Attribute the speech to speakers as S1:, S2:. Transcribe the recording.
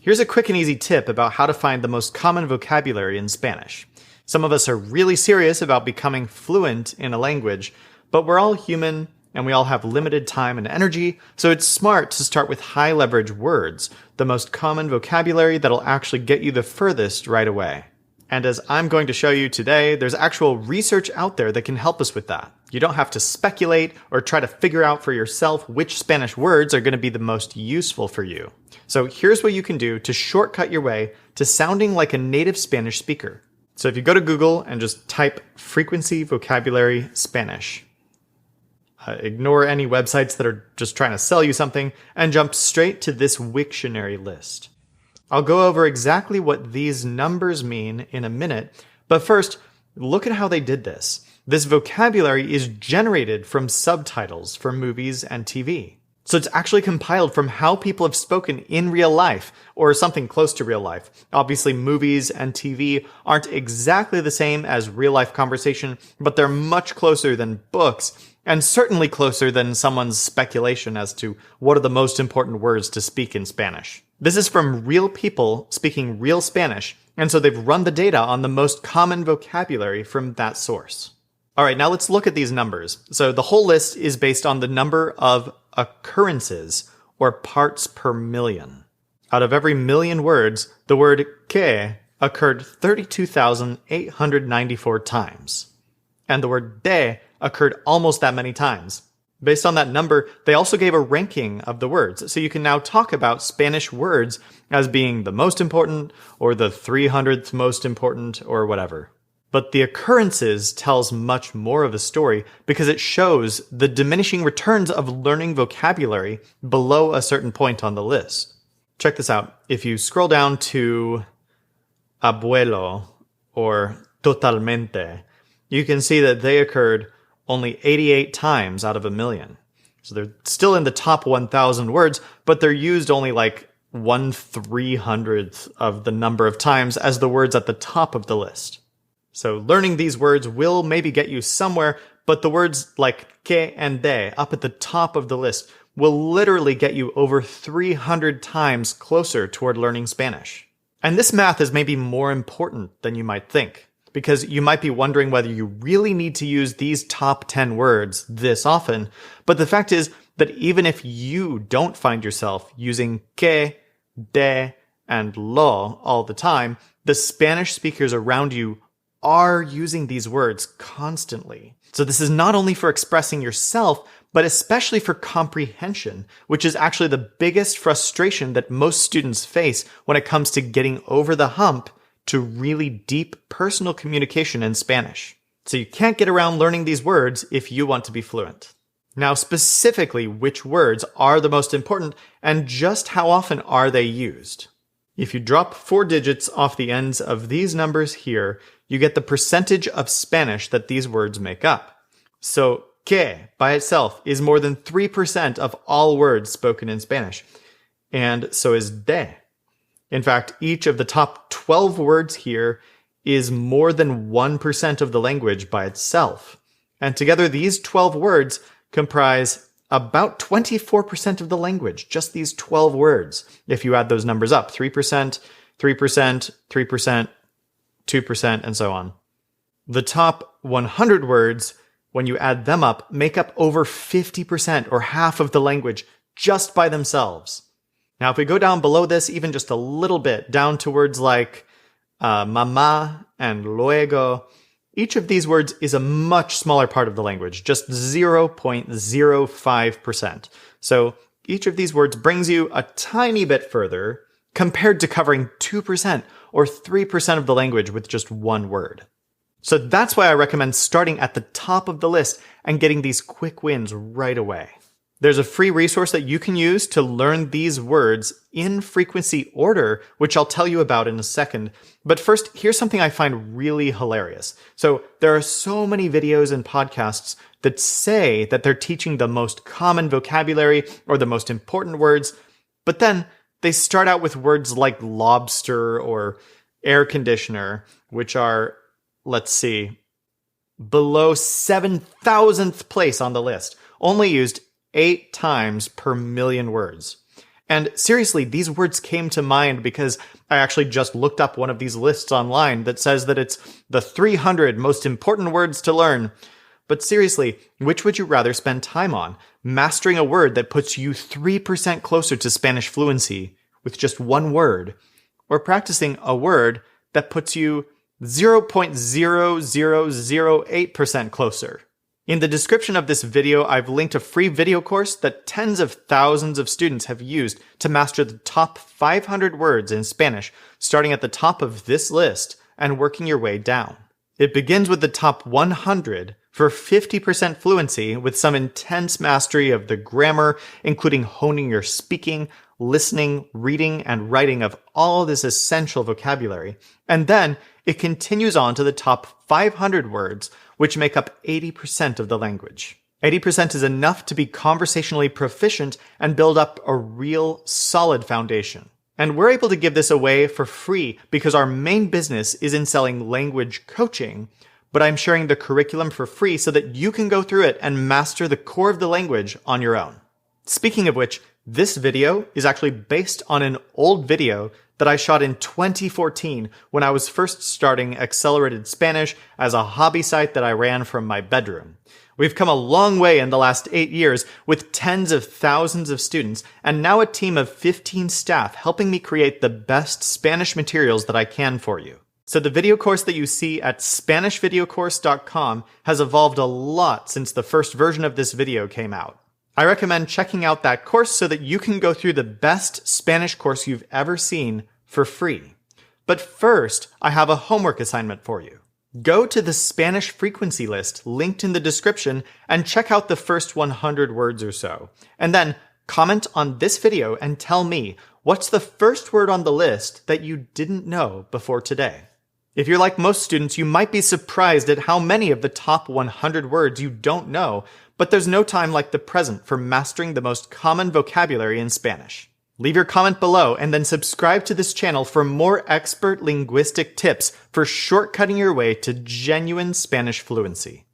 S1: Here's a quick and easy tip about how to find the most common vocabulary in Spanish. Some of us are really serious about becoming fluent in a language, but we're all human and we all have limited time and energy, so it's smart to start with high leverage words, the most common vocabulary that'll actually get you the furthest right away. And as I'm going to show you today, there's actual research out there that can help us with that. You don't have to speculate or try to figure out for yourself which Spanish words are going to be the most useful for you. So here's what you can do to shortcut your way to sounding like a native Spanish speaker. So if you go to Google and just type frequency vocabulary Spanish, ignore any websites that are just trying to sell you something and jump straight to this Wiktionary list. I'll go over exactly what these numbers mean in a minute, but first, look at how they did this. This vocabulary is generated from subtitles for movies and TV. So it's actually compiled from how people have spoken in real life, or something close to real life. Obviously, movies and TV aren't exactly the same as real-life conversation, but they're much closer than books, and certainly closer than someone's speculation as to what are the most important words to speak in Spanish. This is from real people speaking real Spanish, and so they've run the data on the most common vocabulary from that source. All right, now let's look at these numbers. So the whole list is based on the number of occurrences, or parts per million. Out of every million words, the word que occurred 32,894 times. And the word de occurred almost that many times. Based on that number, they also gave a ranking of the words, so you can now talk about Spanish words as being the most important, or the 300th most important, or whatever. But the occurrences tells much more of the story because it shows the diminishing returns of learning vocabulary below a certain point on the list. Check this out. If you scroll down to abuelo or totalmente, you can see that they occurred only 88 times out of a million. So they're still in the top 1,000 words, but they're used only like 1/300th of the number of times as the words at the top of the list. So learning these words will maybe get you somewhere, but the words like que and de up at the top of the list will literally get you over 300 times closer toward learning Spanish. And this math is maybe more important than you might think, because you might be wondering whether you really need to use these top 10 words this often, but the fact is that even if you don't find yourself using que, de, and lo all the time, the Spanish speakers around you are using these words constantly. So this is not only for expressing yourself, but especially for comprehension, which is actually the biggest frustration that most students face when it comes to getting over the hump to really deep personal communication in Spanish. So you can't get around learning these words if you want to be fluent. Now, specifically, which words are the most important and just how often are they used? If you drop 4 digits off the ends of these numbers here, you get the percentage of Spanish that these words make up. So, que by itself is more than 3% of all words spoken in Spanish, and so is de. In fact, each of the top 12 words here is more than 1% of the language by itself. And together, these 12 words comprise about 24% of the language, just these 12 words, if you add those numbers up. 3%, 3%, 3%, 2%, and so on. The top 100 words, when you add them up, make up over 50% or half of the language just by themselves. Now, if we go down below this even just a little bit, down to words like mamá and luego, each of these words is a much smaller part of the language, just 0.05%. So each of these words brings you a tiny bit further compared to covering 2% or 3% of the language with just one word. So that's why I recommend starting at the top of the list and getting these quick wins right away. There's a free resource that you can use to learn these words in frequency order, which I'll tell you about in a second. But first, here's something I find really hilarious. So there are so many videos and podcasts that say that they're teaching the most common vocabulary or the most important words, but then they start out with words like lobster or air conditioner, which are, let's see, below 7,000th place on the list, only used 8 times per million words. And seriously, these words came to mind because I actually just looked up one of these lists online that says that it's the 300 most important words to learn. But seriously, which would you rather spend time on? Mastering a word that puts you 3% closer to Spanish fluency with just one word, or practicing a word that puts you 0.0008% closer? In the description of this video, I've linked a free video course that tens of thousands of students have used to master the top 500 words in Spanish, starting at the top of this list and working your way down. It begins with the top 100 for 50% fluency with some intense mastery of the grammar, including honing your speaking, listening, reading, and writing of all this essential vocabulary. And then it continues on to the top 500 words, which make up 80% of the language. 80% is enough to be conversationally proficient and build up a real solid foundation. And we're able to give this away for free because our main business is in selling language coaching, but I'm sharing the curriculum for free so that you can go through it and master the core of the language on your own. Speaking of which, this video is actually based on an old video that I shot in 2014 when I was first starting Accelerated Spanish as a hobby site that I ran from my bedroom. We've come a long way in the last 8 years with tens of thousands of students and now a team of 15 staff helping me create the best Spanish materials that I can for you. So the video course that you see at SpanishVideoCourse.com has evolved a lot since the first version of this video came out. I recommend checking out that course so that you can go through the best Spanish course you've ever seen for free. But first, I have a homework assignment for you. Go to the Spanish frequency list linked in the description and check out the first 100 words or so. And then comment on this video and tell me what's the first word on the list that you didn't know before today. If you're like most students, you might be surprised at how many of the top 100 words you don't know, but there's no time like the present for mastering the most common vocabulary in Spanish. Leave your comment below and then subscribe to this channel for more expert linguistic tips for shortcutting your way to genuine Spanish fluency.